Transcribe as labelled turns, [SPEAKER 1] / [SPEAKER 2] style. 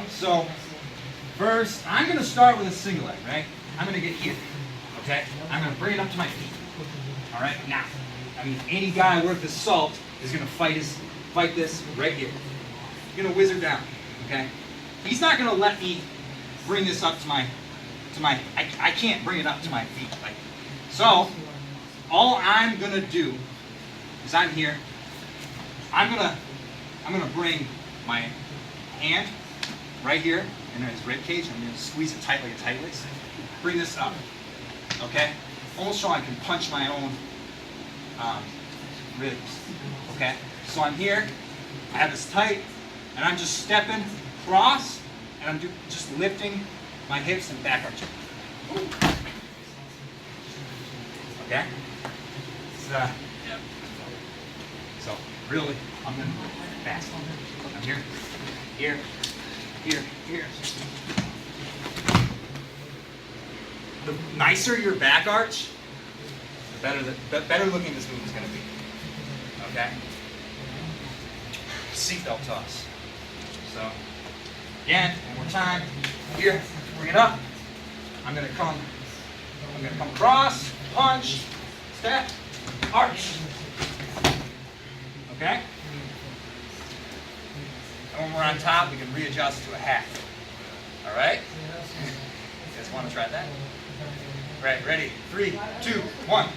[SPEAKER 1] So first, I'm going to start with a single leg, right? I'm going to get here, okay? I'm going to bring it up to my feet. All right, now, I mean, any guy worth his salt is going to fight this right here. He's going to whizzer down, okay? He's not going to let me bring this up to my, I can't bring it up to my feet. Like, so, all I'm going to do is I'm here, I'm going to bring my hand right here in his rib cage. I'm going to squeeze it tight like a tight lace. Bring this up, okay? Almost so I can punch my own ribs, okay? So I'm here, I have this tight, and I'm just stepping across, and I'm just lifting my hips and back arching. Okay? So really, I'm going to fast. I'm here, here, here, here. The nicer your back arch, the better looking this move is going to be. Okay? Seatbelt toss. So, again, one more time. Here, bring it up. I'm going to come across, punch, step, arch. Okay? And when we're on top, we can readjust to a half. All right? You guys want to try that? Right, ready? 3, 2, 1.